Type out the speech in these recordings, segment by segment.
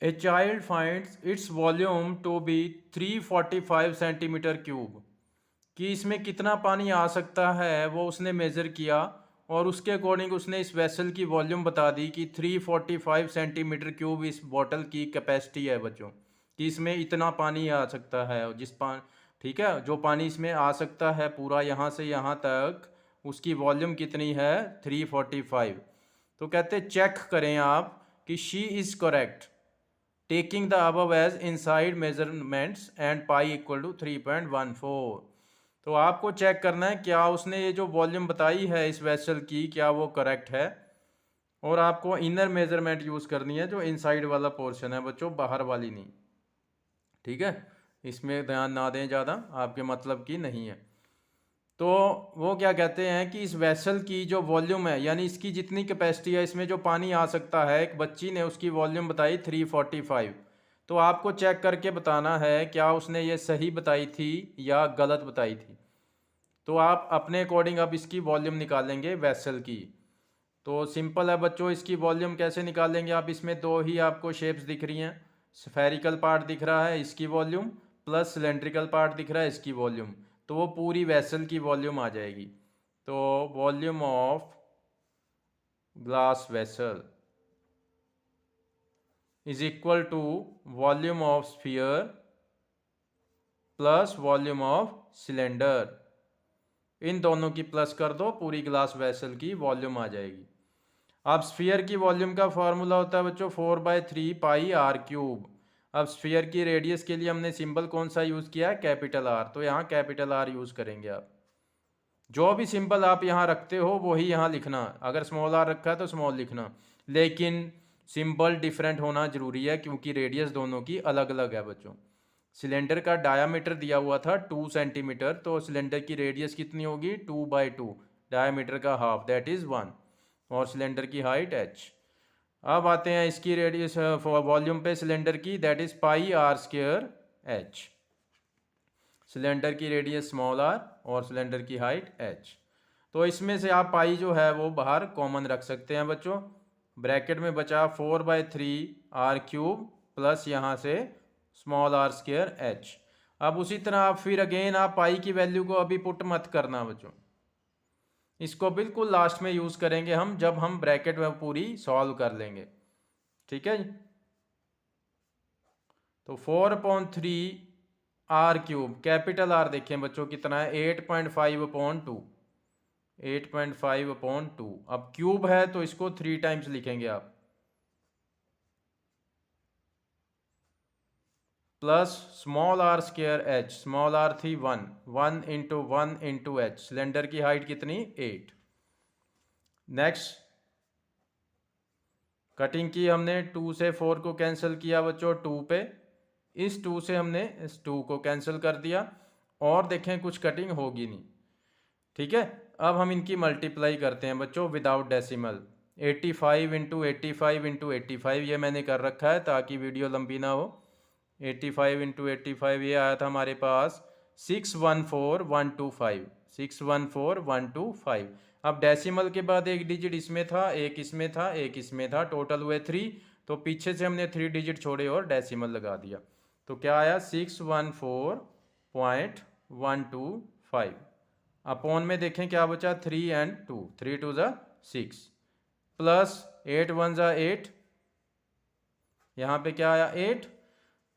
A child finds its volume to be 345 centimetre cube. कि इसमें कितना पानी आ सकता है वो उसने मेज़र किया और उसके अकॉर्डिंग उसने इस वेसल की वॉल्यूम बता दी कि 345 सेंटीमीटर क्यूब इस बॉटल की कैपेसिटी है बच्चों, कि इसमें इतना पानी आ सकता है। ठीक है, जो पानी इसमें आ सकता है पूरा यहाँ से यहाँ तक, उसकी वॉल्यूम कितनी है? 345। तो कहते चेक करें आप कि she is correct taking the above as inside measurements and pi equal to 3.14। तो आपको चेक करना है क्या उसने ये जो वॉल्यूम बताई है इस वेसल की, क्या वो करेक्ट है। और आपको इनर मेजरमेंट यूज़ करनी है, जो इनसाइड वाला पोर्शन है बच्चों, बाहर वाली नहीं। ठीक है, इसमें ध्यान ना दें ज़्यादा, आपके मतलब की नहीं है। तो वो क्या कहते हैं कि इस वेसल की जो वॉल्यूम है, यानी इसकी जितनी कैपेसिटी है, इसमें जो पानी आ सकता है, एक बच्ची ने उसकी वॉल्यूम बताई 345। तो आपको चेक करके बताना है क्या उसने ये सही बताई थी या गलत बताई थी। तो आप अपने अकॉर्डिंग अब इसकी वॉल्यूम निकालेंगे वेसल की। तो सिंपल है बच्चों, इसकी वॉल्यूम कैसे निकालेंगे आप? इसमें दो ही आपको शेप्स दिख रही हैं, स्फेरिकल पार्ट दिख रहा है इसकी वॉल्यूम, प्लस सिलेंड्रिकल पार्ट दिख रहा है इसकी वॉल्यूम। तो वो पूरी वेसल की वॉल्यूम आ जाएगी। तो volume of glass vessel is equal to volume of sphere plus volume of cylinder. इन दोनों की प्लस कर दो, पूरी ग्लास वेसल की वॉल्यूम आ जाएगी। अब स्फीयर की वॉल्यूम का फॉर्मूला होता है बच्चों 4/3 पाई r क्यूब। अब स्फीयर की रेडियस के लिए हमने सिंबल कौन सा यूज़ किया है? Capital R. तो यहाँ कैपिटल आर यूज़ करेंगे आप। जो भी सिंबल आप यहाँ रखते हो वही यहाँ लिखना। अगर स्मॉल आर रखा है तो स्मॉल लिखना, लेकिन सिंबल डिफरेंट होना जरूरी है क्योंकि रेडियस दोनों की अलग अलग है बच्चों। सिलेंडर का डायामीटर दिया हुआ था 2 सेंटीमीटर, तो सिलेंडर की रेडियस कितनी होगी? 2/2, डायामीटर का हाफ दैट इज़ 1, और सिलेंडर की हाइट h। अब आते हैं इसकी रेडियस वॉल्यूम पे सिलेंडर की, दैट इज़ πr²h। सिलेंडर की रेडियस स्मॉल आर और सिलेंडर की हाइट h। तो इसमें से आप पाई जो है वो बाहर कॉमन रख सकते हैं बच्चों। ब्रैकेट में बचा 4/3 r³ प्लस यहाँ से स्मॉल r²h। अब उसी तरह आप फिर अगेन आप पाई की वैल्यू को अभी पुट मत करना बच्चों, इसको बिल्कुल लास्ट में यूज़ करेंगे हम, जब हम ब्रैकेट में पूरी सॉल्व कर लेंगे। ठीक है जी। तो 4/3 r³ कैपिटल आर देखें बच्चों कितना है? 8.5/2, 8.5/2। अब क्यूब है तो इसको 3 टाइम्स लिखेंगे आप, plus small r²h। Small are थी 1, 1 इंटू 1 इंटू h। सिलेंडर की हाइट कितनी? 8। नेक्स्ट कटिंग की हमने, 2 से 4 को कैंसिल किया बच्चों 2 पे, इस 2 से हमने इस 2 को कैंसिल कर दिया, और देखें कुछ कटिंग होगी नहीं। ठीक है, अब हम इनकी मल्टीप्लाई करते हैं बच्चों विदाउट डेसिमल। 85 इंटू 85 इंटू 85 ये मैंने कर रखा है ताकि वीडियो लंबी ना हो। 85 इंटू 85 ये आया था हमारे पास 614,125, 614,125। अब डेसिमल के बाद एक डिजिट इसमें था, एक इसमें था, एक इसमें था, टोटल हुए 3। तो पीछे से हमने 3 डिजिट छोड़े और डेसिमल लगा दिया। तो क्या आया? 614.125। अपॉन में देखें क्या बचा? 3 एंड 2, 3 2 ज़ा 6, प्लस 8 1 ज़ा 8, यहाँ पे क्या आया? 8।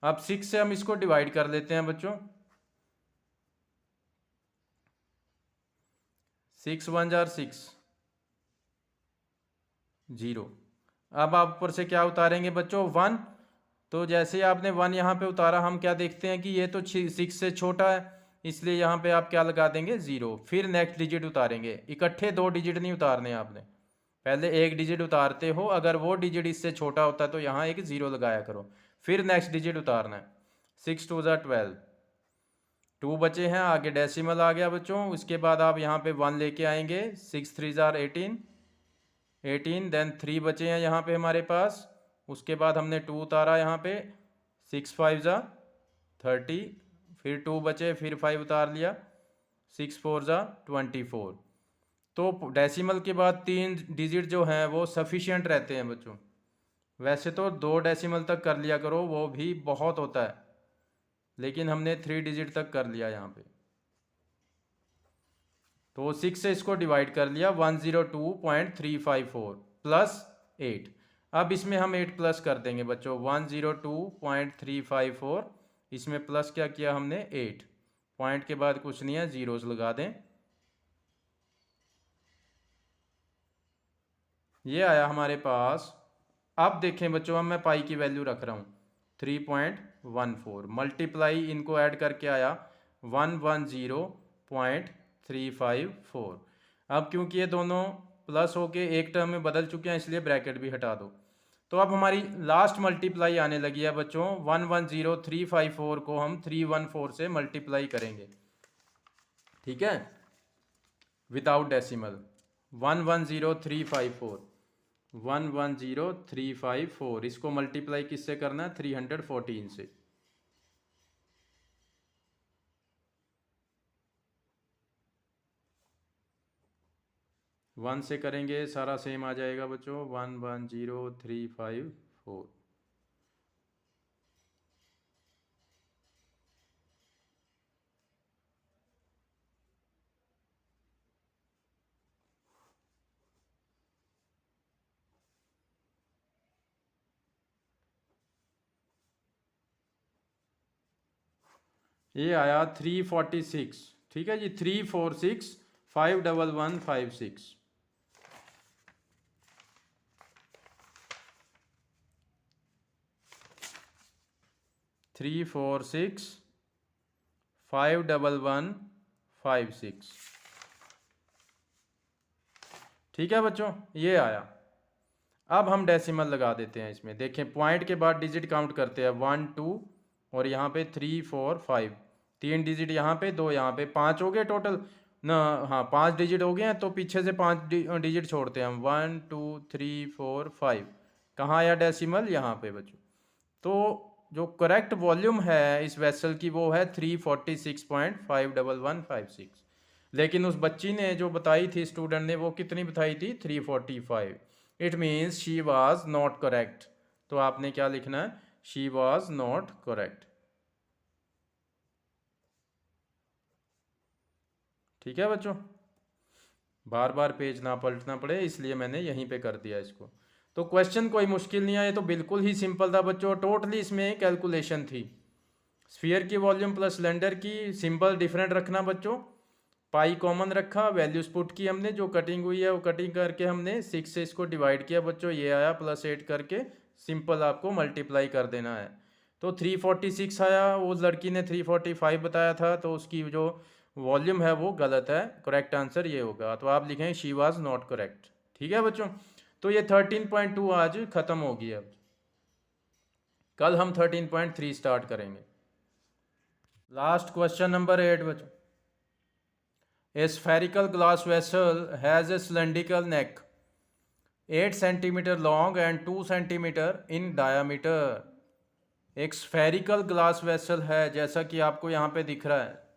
अब 6 से हम इसको डिवाइड कर लेते हैं बच्चों, 6 1 ज़ा 6, 0। अब आप ऊपर से क्या उतारेंगे बच्चों? 1। तो जैसे ही आपने 1 यहाँ पे उतारा, हम क्या देखते हैं कि ये तो 6 से छोटा है, इसलिए यहाँ पे आप क्या लगा देंगे? 0। फिर नेक्स्ट डिजिट उतारेंगे, इकट्ठे 2 डिजिट नहीं उतारने आपने, पहले एक डिजिट उतारते हो, अगर वो डिजिट इससे छोटा होता है तो यहाँ एक 0 लगाया करो, फिर नेक्स्ट डिजिट उतारना है। 6 2 ज़ा 12, 2 बचे हैं, आगे डेसिमल आ गया बच्चों। उसके बाद आप यहाँ पे 1 लेके आएंगे, 6 3 ज़ा 18, 18, देन 3 बचे हैं यहाँ पे हमारे पास। उसके बाद हमने 2 उतारा यहाँ पे, 6 5 ज़ा 30, फिर 2 बचे, फिर 5 उतार लिया, 6 4 ज़ा 24। तो डेसिमल के बाद 3 डिजिट जो हैं वो सफिशिएंट रहते हैं बच्चों, वैसे तो 2 डेसिमल तक कर लिया करो, वो भी बहुत होता है, लेकिन हमने 3 डिजिट तक कर लिया यहाँ पे। तो 6 से इसको डिवाइड कर लिया, 102.354 प्लस 8। अब इसमें हम 8 प्लस कर देंगे बच्चों, 102.354, इसमें प्लस क्या किया हमने 8, पॉइंट के बाद कुछ नहीं है, जीरोस लगा दें। ये आया हमारे पास। अब देखें बच्चों, अब मैं पाई की वैल्यू रख रहा हूँ 3.14, मल्टीप्लाई इनको ऐड करके आया 110.354। अब क्योंकि ये दोनों प्लस होके एक टर्म में बदल चुके हैं, इसलिए ब्रैकेट भी हटा दो। तो अब हमारी लास्ट मल्टीप्लाई आने लगी है बच्चों, 110.354 को हम 314 से मल्टीप्लाई करेंगे, ठीक है, विदाउट डेसिमल। 110.354 इसको मल्टीप्लाई किससे करना है, 314 से। 1 से करेंगे सारा सेम आ जाएगा बच्चों, 110.354। ये आया 346, ठीक है जी, 346,511,56। 346,511,56, ठीक है बच्चों, ये आया। अब हम डेसिमल लगा देते हैं इसमें, देखें पॉइंट के बाद डिजिट काउंट करते हैं, 1 2 और यहाँ पे 3 4 5, 3 डिजिट यहाँ पे, 2 यहाँ पे, 5 हो गए टोटल ना। हाँ 5 डिजिट हो गए हैं, तो पीछे से 5 डिजिट छोड़ते हैं हम, 1 2 3 4 5। कहाँ आया डेसिमल, यहाँ पे बच्चों। तो जो करेक्ट वॉल्यूम है इस वेसल की वो है 346.51156, लेकिन उस बच्ची ने जो बताई थी, स्टूडेंट ने, वो कितनी बताई थी, 345। It means she was not correct. तो आपने क्या लिखना है, शी वाज नॉट करेक्ट, ठीक है बच्चों। बार बार पेज ना पलटना पड़े, इसलिए मैंने यहीं पे कर दिया इसको। तो क्वेश्चन कोई मुश्किल नहीं आया, ये तो बिल्कुल ही सिंपल था बच्चों, टोटली इसमें कैलकुलेशन थी। स्फीयर की वॉल्यूम प्लस सिलेंडर की, सिंबल डिफरेंट रखना बच्चों, पाई कॉमन रखा, वैल्यूज पुट की हमने, जो कटिंग हुई है वो कटिंग करके हमने 6 से इसको डिवाइड किया बच्चों, ये आया, प्लस 8 करके सिंपल आपको मल्टीप्लाई कर देना है। तो 346 आया, वो लड़की ने 345 बताया था, तो उसकी जो वॉल्यूम है वो गलत है, करेक्ट आंसर ये होगा। तो आप लिखें शी वाज नॉट करेक्ट, ठीक है बच्चों। तो ये 13.2 आज ख़त्म हो गई। अब कल हम 13.3 स्टार्ट करेंगे। लास्ट क्वेश्चन नंबर 8 बच्चों। A spherical glass vessel has a cylindrical neck 8 centimeter long and 2 centimeter in diameter। एक स्फेरिकल ग्लास वेसल है, जैसा कि आपको यहाँ पे दिख रहा है।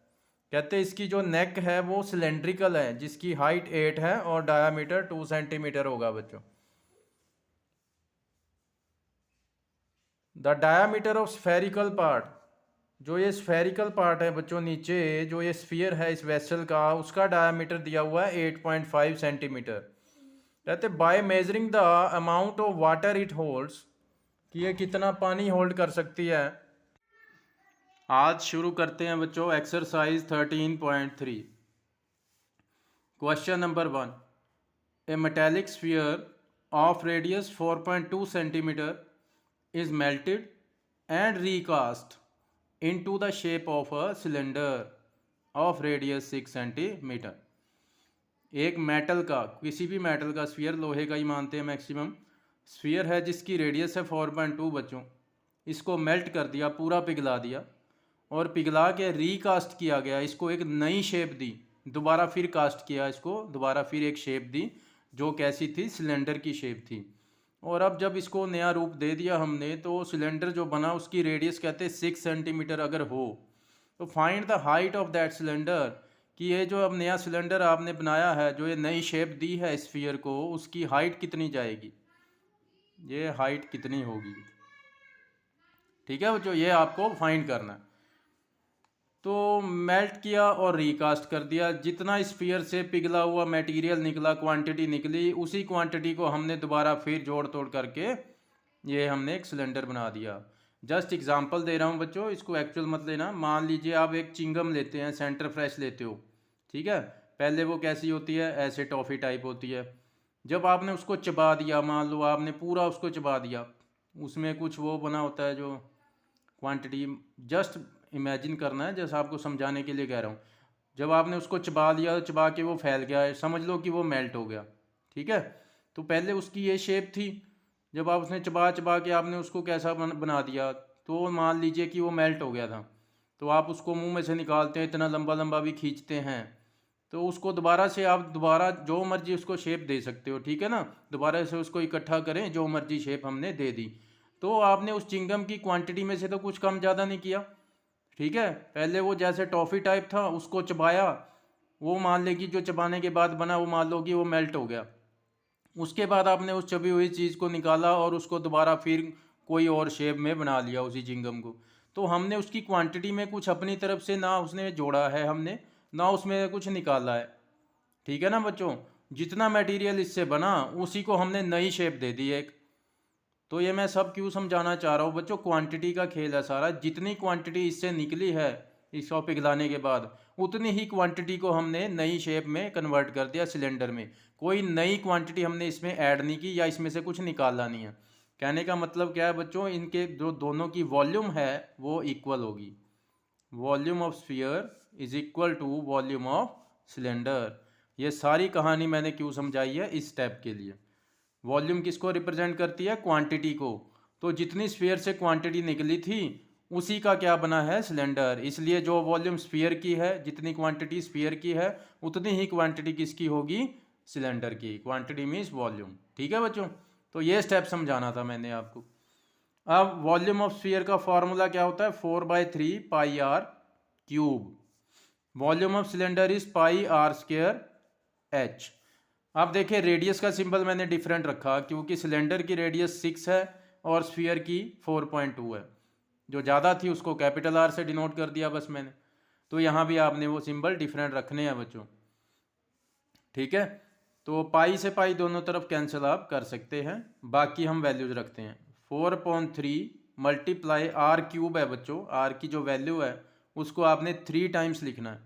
कहते हैं इसकी जो नेक है वो सिलेंड्रिकल है, जिसकी हाइट 8 है और डायामीटर 2 सेंटीमीटर होगा बच्चों। The diameter of spherical part, जो ये स्फेरिकल पार्ट है बच्चों, नीचे जो ये स्फीयर है इस वेसल का, उसका डायामीटर दिया हुआ है 8.5 सेंटीमीटर। कहते by measuring the amount of water it holds, कि ये कितना पानी होल्ड कर सकती है। आज शुरू करते हैं बच्चों exercise 13.3। Question number 1, A metallic sphere of radius 4.2 centimetre is melted and recast into the shape of a cylinder of radius 6 centimetre. एक मेटल का, किसी भी मेटल का स्फीयर, लोहे का ही मानते हैं मैक्सिमम, स्फीयर है जिसकी रेडियस है 4.2 बच्चों, इसको मेल्ट कर दिया, पूरा पिघला दिया, और पिघला के रीकास्ट किया गया, इसको एक नई शेप दी, दोबारा फिर कास्ट किया, इसको दोबारा फिर एक शेप दी, जो कैसी थी, सिलेंडर की शेप थी। और अब जब इसको नया रूप दे दिया हमने, तो सिलेंडर जो बना उसकी रेडियस कहते हैं 6 सेंटीमीटर अगर हो, तो find the height of that cylinder, कि ये जो अब नया सिलेंडर आपने बनाया है, जो ये नई शेप दी है स्फीयर को, उसकी हाइट कितनी जाएगी। ये हाइट कितनी होगी। ठीक है बच्चों, ये आपको फाइंड करना है। तो मेल्ट किया और रिकास्ट कर दिया, जितना स्फीयर से पिघला हुआ मटेरियल निकला, क्वांटिटी निकली, उसी क्वांटिटी को हमने दोबारा फिर जोड़ तोड़ करके ये हमने एक सिलेंडर बना दिया। जस्ट एग्जांपल दे रहा हूँ बच्चों, इसको एक्चुअल मत लेना। मान लीजिए आप एक चिंगम लेते हैं, सेंटर फ्रेश लेते हो, ठीक है। पहले वो कैसी होती है, ऐसे टॉफ़ी टाइप होती है। जब आपने उसको चबा दिया, मान लो आपने पूरा उसको चबा दिया, उसमें कुछ वो बना होता है जो क्वांटिटी, जस्ट इमेजिन करना है, जैसे आपको समझाने के लिए कह रहा हूँ। जब आपने उसको चबा लिया, चबा के वो फैल गया है, समझ लो कि वो मेल्ट हो गया। ठीक है, तो पहले उसकी ये शेप थी, जब आप उसने चबा चबा के आपने उसको कैसा बना दिया, तो मान लीजिए कि वो मेल्ट हो गया था। तो आप उसको मुंह में से निकालते हैं, इतना लंबा लंबा भी खींचते हैं, तो उसको दोबारा से आप दोबारा जो मर्जी उसको शेप दे सकते हो। ठीक है ना, दोबारा से उसको इकट्ठा करें, जो मर्जी शेप हमने दे दी। तो आपने उस चिंगम की क्वांटिटी में से तो कुछ कम ज़्यादा नहीं किया। ठीक है, पहले वो जैसे टॉफ़ी टाइप था, उसको चबाया, वो मान ले कि जो चबाने के बाद बना, वो मान लो कि वो मेल्ट हो गया। उसके बाद आपने उस चबी हुई चीज़ को निकाला और उसको दोबारा फिर कोई और शेप में बना लिया उसी चिंगम को। तो हमने उसकी क्वांटिटी में कुछ अपनी तरफ से ना उसने जोड़ा है, हमने ना उसमें कुछ निकाला है। ठीक है ना बच्चों, जितना मटेरियल इससे बना उसी को हमने नई शेप दे दी एक। तो ये मैं सब क्यों समझाना चाह रहा हूँ बच्चों, क्वांटिटी का खेल है सारा। जितनी क्वांटिटी इससे निकली है इसको पिघलाने के बाद, उतनी ही क्वांटिटी को हमने नई शेप में कन्वर्ट कर दिया सिलेंडर में। कोई नई क्वांटिटी हमने इसमें ऐड नहीं की या इसमें से कुछ निकाला नहीं है। कहने का मतलब क्या है बच्चों, इनके जो दोनों की वॉल्यूम है वो इक्वल होगी। Volume of sphere is equal to volume of cylinder. ये सारी कहानी मैंने क्यों समझाई है, इस स्टेप के लिए। वॉल्यूम किसको रिप्रेजेंट करती है, क्वांटिटी को। तो जितनी स्फीयर से क्वांटिटी निकली थी उसी का क्या बना है, सिलेंडर। इसलिए जो वॉल्यूम स्फीयर की है, जितनी क्वांटिटी स्फीयर की है, उतनी ही क्वांटिटी किसकी होगी, सिलेंडर की। Quantity means volume. ठीक है बच्चों, तो ये स्टेप समझाना था मैंने आपको। अब वॉल्यूम ऑफ स्फीयर का फॉर्मूला क्या होता है, 4/3 pi r cube. Volume of cylinder is pi r square h. आप देखिए रेडियस का सिंबल मैंने डिफरेंट रखा, क्योंकि सिलेंडर की रेडियस 6 है और स्फीयर की 4.2 है। जो ज़्यादा थी उसको कैपिटल आर से डिनोट कर दिया बस मैंने। तो यहाँ भी आपने वो सिंबल डिफरेंट रखने हैं बच्चों। ठीक है, तो पाई से पाई दोनों तरफ कैंसिल आप कर सकते हैं, बाकी हम वैल्यूज रखते हैं। 4/3 मल्टीप्लाई आर क्यूब है बच्चों, आर की जो वैल्यू है उसको आपने 3 टाइम्स लिखना है,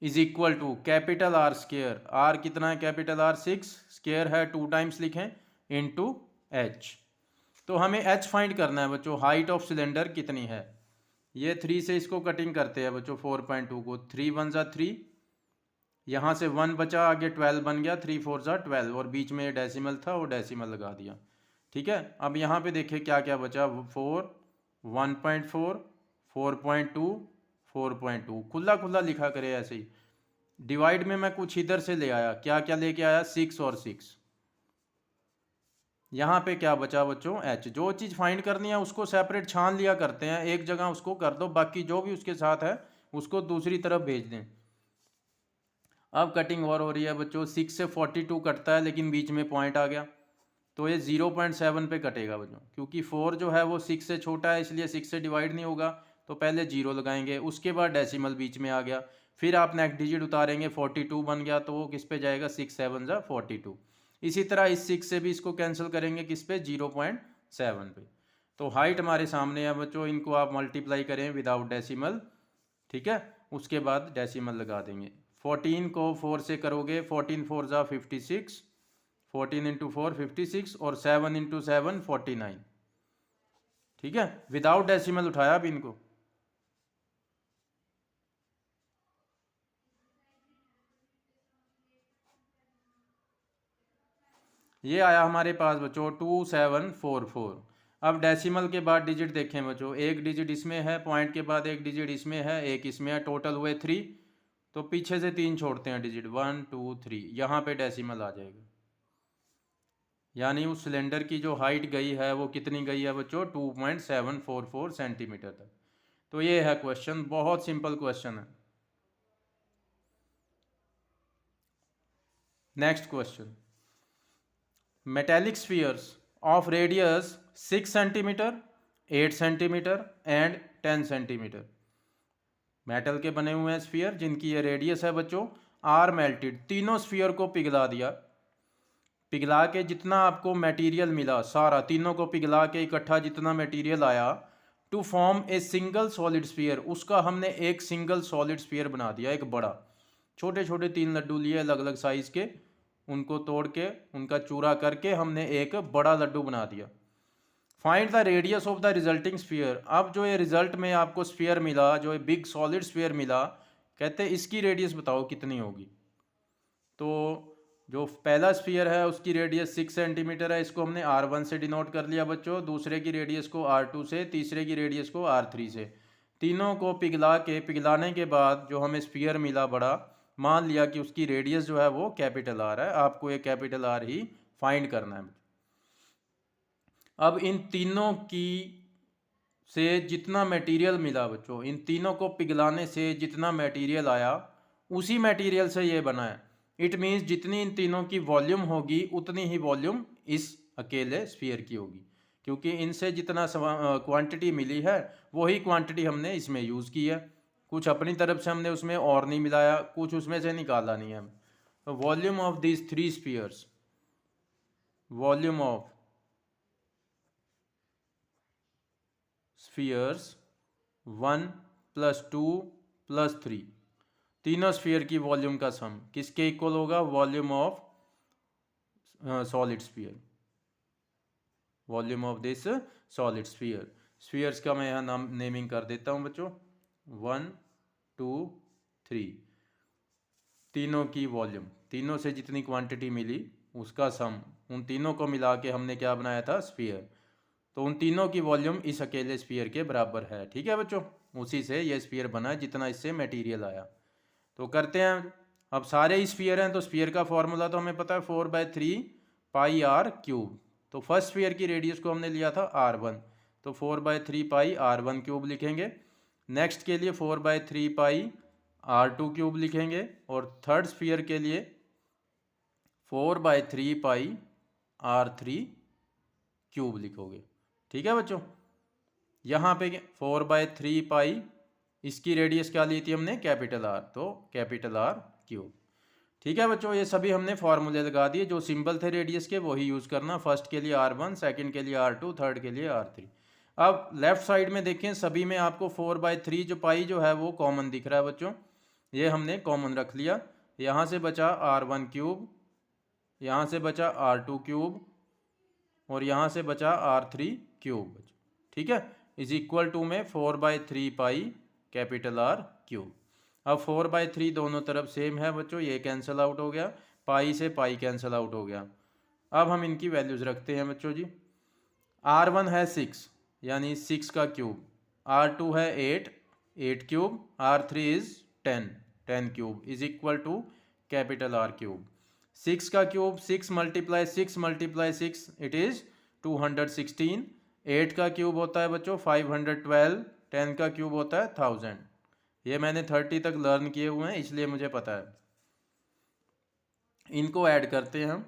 is equal to capital R square. R कितना है, कैपिटल आर 6, स्क्वेयर है 2 टाइम्स लिखें, इनटू एच। तो हमें एच फाइंड करना है बच्चों, हाइट ऑफ सिलेंडर कितनी है। ये 3 से इसको कटिंग करते हैं बच्चों, 4.2 को। 3 1 ज़ा 3, यहाँ से 1 बचा, आगे 12 बन गया, 3 4 ज़ा 12, और बीच में डेसिमल था वो डेसिमल लगा दिया। ठीक है, अब यहाँ पे देखिए क्या क्या बचा, 4, 1.4, 4.2, 4.2, खुला खुला लिखा करे ऐसे ही। डिवाइड में मैं कुछ इधर से ले आया, क्या क्या लेके आया, 6 और 6। यहाँ पे क्या बचा बच्चों, एच। जो चीज़ फाइंड करनी है उसको सेपरेट छान लिया करते हैं, एक जगह उसको कर दो, बाकी जो भी उसके साथ है उसको दूसरी तरफ भेज दें। अब कटिंग और हो रही है बच्चों, 6 से 42 कटता है, लेकिन बीच में पॉइंट आ गया, तो ये 0.7 पे कटेगा बच्चों। क्योंकि 4 जो है वो 6 से छोटा है, इसलिए 6 से डिवाइड नहीं होगा, तो पहले 0 लगाएंगे, उसके बाद डेसिमल बीच में आ गया, फिर आप नेक्स्ट डिजिट उतारेंगे, 42 बन गया, तो वो किस पे जाएगा, 6 7 ज़ा 42। इसी तरह इस 6 से भी इसको कैंसिल करेंगे, किस पे, 0.7 पे। तो हाइट हमारे सामने है बच्चों, इनको आप मल्टीप्लाई करें विदाउट डेसिमल। ठीक है, उसके बाद डेसिमल लगा देंगे। 14 को 4 से करोगे, 14 4 ज़ा 56, 14 इंटू 4 56, और 7 इंटू 7 49। ठीक है, विदाउट डेसिमल उठाया अब इनको। ये आया हमारे पास बच्चों 2744। अब डेसिमल के बाद डिजिट देखें बच्चों, एक डिजिट इसमें है, पॉइंट के बाद एक डिजिट इसमें है, एक इसमें है, टोटल हुए 3। तो पीछे से 3 छोड़ते हैं डिजिट, 1 2 3, यहाँ पे डेसिमल आ जाएगा। यानी उस सिलेंडर की जो हाइट गई है वो कितनी गई है बच्चों, 2.744 सेंटीमीटर तक। तो ये है क्वेश्चन, बहुत सिंपल क्वेश्चन है। Next question, metallic spheres of radius 6 centimetre, 8 centimetre and 10 centimetre. Metal के बने हुए हैं स्फीयर जिनकी ये रेडियस है बच्चों, आर मेल्टेड, तीनों स्फीयर को पिघला दिया। पिघला के जितना आपको मटेरियल मिला सारा, तीनों को पिघला के इकट्ठा जितना मटेरियल आया, to form a single solid sphere, उसका हमने एक सिंगल सॉलिड स्फीयर बना दिया, एक बड़ा। छोटे छोटे 3 लड्डू लिए अलग अलग साइज के, उनको तोड़ के उनका चूरा करके हमने एक बड़ा लड्डू बना दिया। Find the radius of the resulting sphere. अब जो ये रिजल्ट में आपको स्फीयर मिला, जो ये बिग सॉलिड स्फीयर मिला, कहते हैं इसकी रेडियस बताओ कितनी होगी। तो जो पहला स्फीयर है उसकी रेडियस 6 सेंटीमीटर है, इसको हमने R1 से डिनोट कर लिया बच्चों। दूसरे की रेडियस को R2 से, तीसरे की रेडियस को R3 से। तीनों को पिघलाने के बाद जो हमें स्फीयर मिला बड़ा, मान लिया कि उसकी रेडियस जो है वो कैपिटल R है। आपको ये कैपिटल R ही फाइंड करना है। अब इन तीनों की से जितना मटेरियल मिला बच्चों, इन तीनों को पिघलाने से जितना मटेरियल आया, उसी मटेरियल से ये बना है। इट मीन्स जितनी इन तीनों की वॉल्यूम होगी उतनी ही वॉल्यूम इस अकेले स्फीयर की होगी, क्योंकि इनसे जितना क्वांटिटी मिली है वही क्वांटिटी हमने इसमें यूज़ की है। कुछ अपनी तरफ से हमने उसमें और नहीं मिलाया, कुछ उसमें से निकाला नहीं है। तो volume of these 3 spheres, volume of spheres 1 + 2 + 3, तीनों स्फीयर की वॉल्यूम का सम किसके इक्वल होगा? Volume of solid sphere, volume of this solid sphere. Spheres का मैं यहाँ नाम नेमिंग कर देता हूँ बच्चों, 1 2 3, तीनों की वॉल्यूम, तीनों से जितनी क्वांटिटी मिली उसका सम, उन तीनों को मिला के हमने क्या बनाया था? स्फीयर। तो उन तीनों की वॉल्यूम इस अकेले स्फीयर के बराबर है। ठीक है बच्चों, उसी से ये स्फीयर बना है जितना इससे मटेरियल आया। तो करते हैं, अब सारे ही स्फीयर हैं तो स्फीयर का फॉर्मूला तो हमें पता है, 4/3 पाई आर क्यूब। तो फर्स्ट स्फीयर की रेडियस को हमने लिया था R1, तो 4/3 पाई R1 क्यूब लिखेंगे। नेक्स्ट के लिए 4/3 पाई R2 क्यूब लिखेंगे, और थर्ड स्फीयर के लिए 4/3 पाई R3 क्यूब लिखोगे। ठीक है बच्चों, यहाँ पे 4/3 पाई, इसकी रेडियस क्या ली थी हमने? कैपिटल R, तो कैपिटल R क्यूब। ठीक है बच्चों, ये सभी हमने फॉर्मूले लगा दिए, जो सिंबल थे रेडियस के वही यूज़ करना। फर्स्ट के लिए R1, सेकंड के लिए R2, थर्ड के लिए R3। अब लेफ्ट साइड में देखें, सभी में आपको 4/3 जो पाई जो है वो कॉमन दिख रहा है बच्चों, ये हमने कॉमन रख लिया। यहाँ से बचा R1 क्यूब, यहाँ से बचा R2 क्यूब, और यहाँ से बचा R3 क्यूब। ठीक है, इज इक्वल टू में 4/3 पाई कैपिटल R क्यूब। अब 4/3 दोनों तरफ सेम है बच्चों, ये कैंसिल आउट हो गया, पाई से पाई कैंसिल आउट हो गया। अब हम इनकी वैल्यूज़ रखते हैं बच्चों जी। R1 है 6, यानी 6 का क्यूब। R2 है 8, 8 cube. R3 is 10, 10 cube, is equal to capital R cube. 6 का क्यूब, 6 × 6 × 6 इट इज़ 216। 8 का क्यूब होता है बच्चों 512। 10 का क्यूब होता है 1000। ये मैंने 30 तक लर्न किए हुए हैं इसलिए मुझे पता है। इनको ऐड करते हैं हम।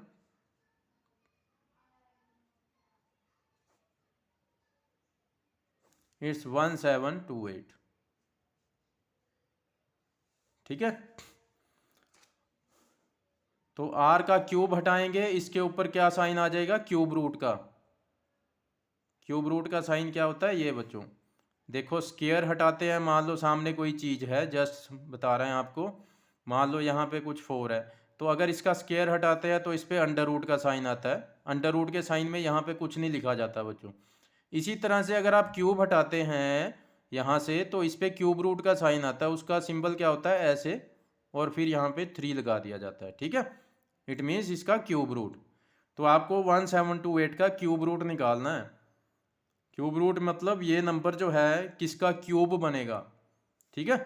इट्स 1728। ठीक है, तो R का क्यूब हटाएंगे, इसके ऊपर क्या साइन आ जाएगा? क्यूब रूट का। क्यूब रूट का साइन क्या होता है? ये बच्चों देखो, स्क्वायर हटाते हैं, मान लो सामने कोई चीज़ है, जस्ट बता रहे हैं आपको, मान लो यहाँ पे कुछ 4 है, तो अगर इसका स्क्वायर हटाते हैं तो इस पर अंडर रूट का साइन आता है। अंडर रूट के साइन में यहाँ पे कुछ नहीं लिखा जाता बच्चों। इसी तरह से अगर आप क्यूब हटाते हैं यहाँ से, तो इस पर क्यूब रूट का साइन आता है, उसका सिंबल क्या होता है? ऐसे, और फिर यहाँ पे 3 लगा दिया जाता है। ठीक है, इट मीन्स इसका क्यूब रूट। तो आपको 1728 का क्यूब रूट निकालना है। क्यूब रूट मतलब ये नंबर जो है किसका क्यूब बनेगा। ठीक है,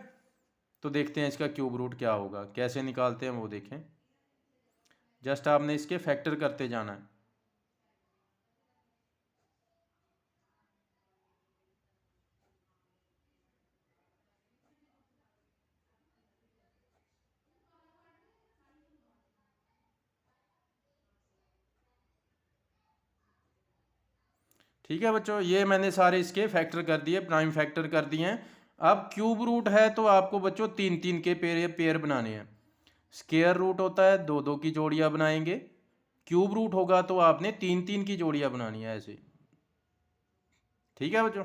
तो देखते हैं इसका क्यूब रूट क्या होगा, कैसे निकालते हैं वो देखें। जस्ट आपने इसके फैक्टर करते जाना है। ठीक है बच्चों, ये मैंने सारे इसके फैक्टर कर दिए, प्राइम फैक्टर कर दिए हैं। अब क्यूब रूट है तो आपको बच्चों तीन तीन के पेयर बनाने हैं। स्क्वायर रूट होता है दो दो की जोड़ियां बनाएंगे, क्यूब रूट होगा तो आपने तीन तीन की जोड़ियां बनानी है ऐसे। ठीक है बच्चों,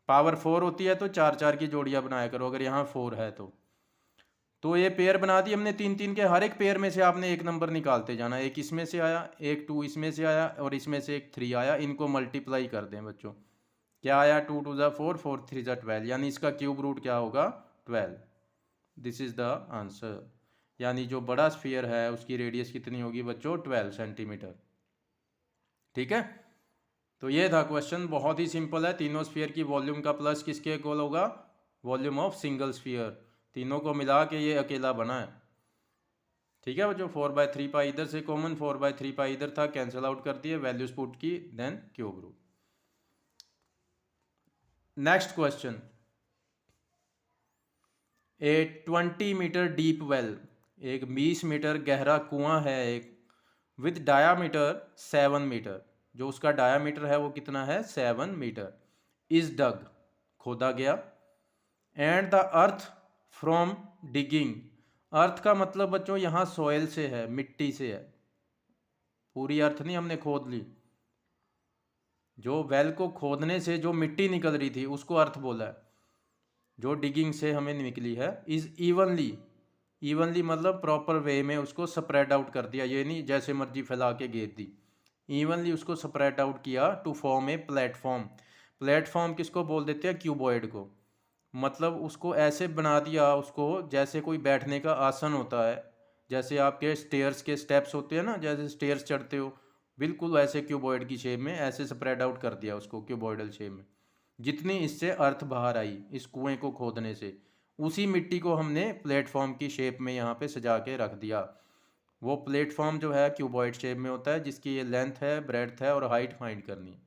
पावर 4 होती है तो चार चार की जोड़ियां बनाया करो अगर यहाँ 4 है तो ये पेयर बना दी हमने तीन तीन के। हर एक पेयर में से आपने एक नंबर निकालते जाना, एक इसमें से आया, एक 2 इसमें से आया और इसमें से एक 3 आया। इनको मल्टीप्लाई कर दें बच्चों, क्या आया, 2 2 ज़ा 4, 4 3 ज़ा 12, यानी इसका क्यूब रूट क्या होगा, 12। This is the answer. यानी जो बड़ा स्फीयर है उसकी रेडियस कितनी होगी बच्चों, 12 सेंटीमीटर। ठीक है, तो ये था क्वेश्चन, बहुत ही सिंपल है। तीनों स्फीयर की वॉल्यूम का प्लस किसके इक्वल होगा, वॉल्यूम ऑफ सिंगल स्फीयर। तीनों को मिला के ये अकेला बना है। ठीक है बच्चों, 4/3 पाई इधर से कॉमन, 4/3 पाई इधर था, कैंसिल आउट कर दिए, वैल्यूज पुट की, then cube root. Next question, a 20 metre deep well, एक 20 मीटर गहरा कुआं है एक, विद डायामीटर 7 मीटर, जो उसका डायामीटर है वो कितना है, 7 मीटर, इज डग, खोदा गया, and the earth from digging, earth का मतलब बच्चों यहाँ सॉइल से है, मिट्टी से है, पूरी अर्थ नहीं हमने खोद ली, जो वेल को खोदने से जो मिट्टी निकल रही थी उसको अर्थ बोला है, जो डिगिंग से हमें निकली है। इज इवनली, इवनली मतलब प्रॉपर वे में उसको स्प्रेड आउट कर दिया, ये नहीं जैसे मर्जी फैला के घेर दी, इवनली उसको स्प्रेड आउट किया, to form a platform. Platform किसको बोल देते हैं, क्यूबॉइड को, मतलब उसको ऐसे बना दिया उसको जैसे कोई बैठने का आसन होता है, जैसे आपके स्टेयर्स के स्टेप्स होते हैं ना, जैसे स्टेयर्स चढ़ते हो, बिल्कुल वैसे क्यूबॉइड की शेप में ऐसे स्प्रेड आउट कर दिया उसको, क्यूबॉइडल शेप में। जितनी इससे अर्थ बाहर आई इस कुएं को खोदने से, उसी मिट्टी को हमने प्लेटफॉर्म की शेप में यहाँ पे सजा के रख दिया। वो प्लेटफॉर्म जो है क्यूबॉइड शेप में होता है, जिसकी ये लेंथ है, ब्रेड्थ है और हाइट फाइंड करनी है।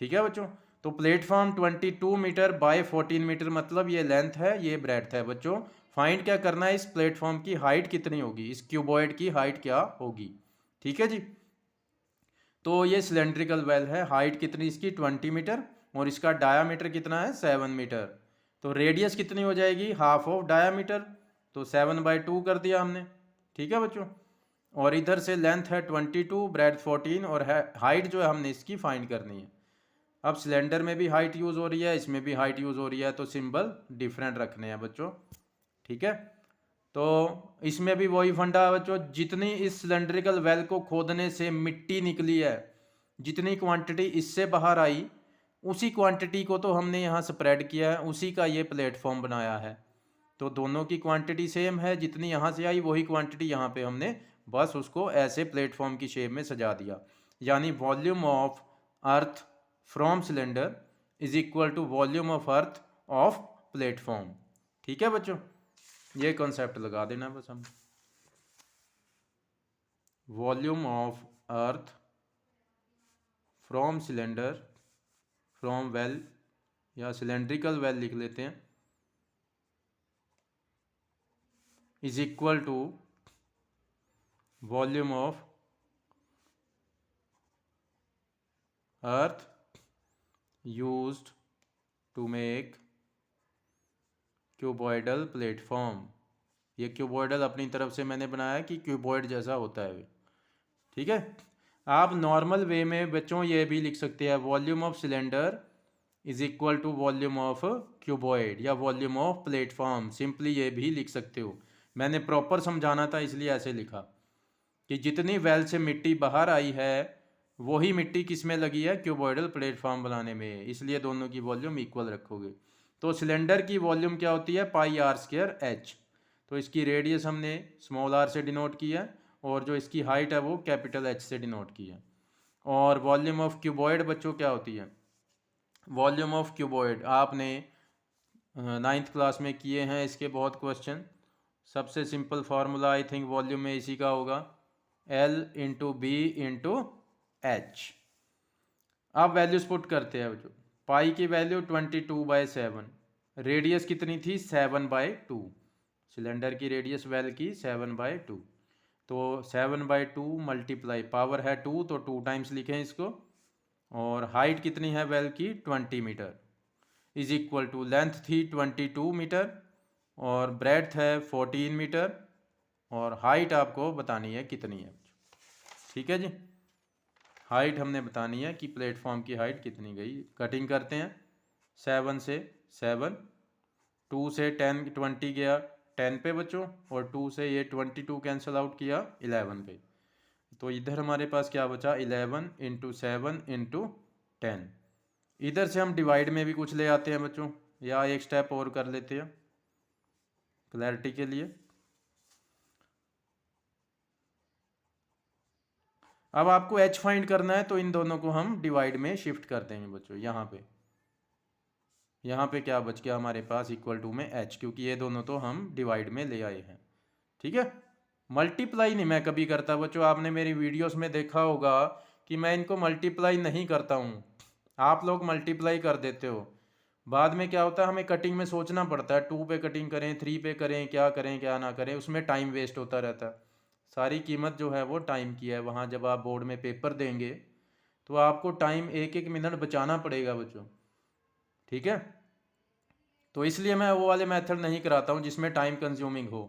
ठीक है बच्चों, तो प्लेटफॉर्म 22 मीटर बाय 14 मीटर, मतलब ये लेंथ है ये ब्रेड्थ है बच्चों। फाइंड क्या करना है, इस प्लेटफॉर्म की हाइट कितनी होगी, इस क्यूबॉइड की हाइट क्या होगी। ठीक है जी, तो ये सिलेंड्रिकल वेल है, हाइट कितनी इसकी 20 मीटर और इसका डायामीटर कितना है 7 मीटर, तो रेडियस कितनी हो जाएगी, हाफ ऑफ डायामीटर, तो 7/2 कर दिया हमने। ठीक है बच्चों, और इधर से लेंथ है 22, ब्रेड्थ 14 और हाइट जो है हमने इसकी फाइंड करनी है। अब सिलेंडर में भी हाइट यूज़ हो रही है, इसमें भी हाइट यूज़ हो रही है, तो सिंबल डिफरेंट रखने हैं बच्चों। ठीक है, तो इसमें भी वही फंडा है बच्चों, जितनी इस सिलेंड्रिकल वेल को खोदने से मिट्टी निकली है, जितनी क्वांटिटी इससे बाहर आई, उसी क्वांटिटी को तो हमने यहाँ स्प्रेड किया है, उसी का ये प्लेटफॉर्म बनाया है। तो दोनों की क्वांटिटी सेम है, जितनी यहाँ से आई वही क्वांटिटी यहाँ पे हमने बस उसको ऐसे प्लेटफॉर्म की शेप में सजा दिया। यानी volume of earth from cylinder is equal to volume of earth of platform. ठीक है बच्चों, ये कॉन्सेप्ट लगा देना बस हम। Volume of earth from cylinder, from well या सिलेंड्रिकल वेल लिख लेते हैं, is equal to volume of earth used to make cuboidal platform. ये क्यूबॉइडल अपनी तरफ से मैंने बनाया कि क्यूबॉइड जैसा होता है। ठीक है, आप नॉर्मल वे में बच्चों ये भी लिख सकते हैं, volume of cylinder is equal to volume of cuboid या वॉल्यूम ऑफ प्लेटफॉर्म, सिंपली ये भी लिख सकते हो। मैंने प्रॉपर समझाना था इसलिए ऐसे लिखा कि जितनी वेल से मिट्टी बाहर आई है वही मिट्टी किस में लगी है, क्यूबॉइडल प्लेटफॉर्म बनाने में, इसलिए दोनों की वॉल्यूम इक्वल रखोगे। तो सिलेंडर की वॉल्यूम क्या होती है, πr²h, तो इसकी रेडियस हमने स्मॉल r से डिनोट की है और जो इसकी हाइट है वो कैपिटल H से डिनोट की है। और वॉल्यूम ऑफ क्यूबॉइड बच्चों क्या होती है, वॉल्यूम ऑफ क्यूबॉइड आपने 9th क्लास में किए हैं इसके बहुत क्वेश्चन। सबसे simple formula I think volume में इसी का होगा, L/B/H। अब वैल्यूज पुट करते हैं बच्चों, पाई की वैल्यू 22/7, रेडियस कितनी थी 7/2, सिलेंडर की रेडियस वेल की 7/2, तो 7/2 मल्टीप्लाई पावर है 2 तो 2 टाइम्स लिखें इसको, और हाइट कितनी है वेल की 20 metre, is equal to length थी 22 मीटर और ब्रेड्थ है 14 मीटर और हाइट आपको बतानी है कितनी है। ठीक है जी, हाइट हमने बतानी है कि प्लेटफॉर्म की हाइट कितनी गई। कटिंग करते हैं 7 से 7, 2 से 10 20 गया 10 पे बच्चों, और 2 से ये 22 कैंसिल आउट किया 11 पे। तो इधर हमारे पास क्या बचा 11 इंटू 7 इंटू 10। इधर से हम डिवाइड में भी कुछ ले आते हैं बच्चों, या एक स्टेप और कर लेते हैं क्लैरिटी के लिए। अब आपको h फाइंड करना है, तो इन दोनों को हम डिवाइड में शिफ्ट कर देंगे बच्चों। यहाँ पे क्या बच गया हमारे पास इक्वल टू में h, क्योंकि ये दोनों तो हम डिवाइड में ले आए हैं। ठीक है, मल्टीप्लाई नहीं मैं कभी करता बच्चों, आपने मेरी वीडियोस में देखा होगा कि मैं इनको मल्टीप्लाई नहीं करता हूँ, आप लोग मल्टीप्लाई कर देते हो। बाद में क्या होता है, हमें कटिंग में सोचना पड़ता है 2 पे कटिंग करें 3 पे करें क्या ना करें, उसमें टाइम वेस्ट होता रहता है। सारी कीमत जो है वो टाइम की है। वहाँ जब आप बोर्ड में पेपर देंगे तो आपको टाइम एक एक मिनट बचाना पड़ेगा बच्चों। ठीक है, तो इसलिए मैं वो वाले मेथड नहीं कराता हूँ जिसमें टाइम कंज्यूमिंग हो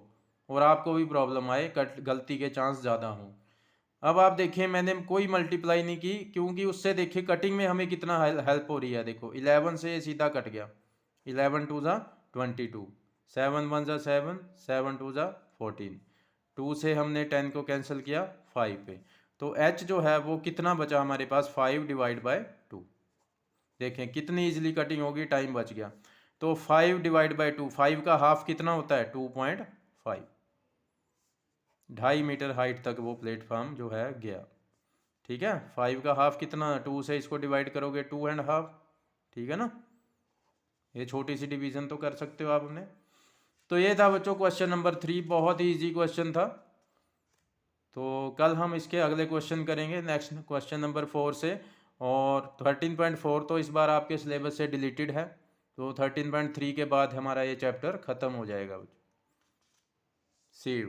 और आपको भी प्रॉब्लम आए, गलती के चांस ज़्यादा हों। अब आप देखिए मैंने कोई मल्टीप्लाई नहीं की, क्योंकि उससे देखिए कटिंग में हमें कितना हेल्प हो रही है। देखो 11 से ये सीधा कट गया, 11 टू ज़ा 22, 7 1 ज़ा 7, 7 2 ज़ा 14, 2 से हमने 10 को कैंसिल किया 5 पे। तो h जो है वो कितना बचा हमारे पास 5 डिवाइड बाय 2। देखें कितनी इजीली कटिंग होगी, टाइम बच गया। तो 5 डिवाइड बाई 2, 5 का हाफ कितना होता है 2.5, 2.5 मीटर हाइट तक वो प्लेटफॉर्म जो है गया। ठीक है, 5 का हाफ कितना, 2 से इसको डिवाइड करोगे 2.5। ठीक है ना, ये छोटी सी डिवीजन तो कर सकते हो आपने। तो ये था बच्चों क्वेश्चन नंबर 3, बहुत ही इजी क्वेश्चन था। तो कल हम इसके अगले क्वेश्चन करेंगे नेक्स्ट क्वेश्चन नंबर 4 से। और 13.4 तो इस बार आपके सिलेबस से डिलीटेड है, तो 13.3 के बाद हमारा ये चैप्टर ख़त्म हो जाएगा। सी यू।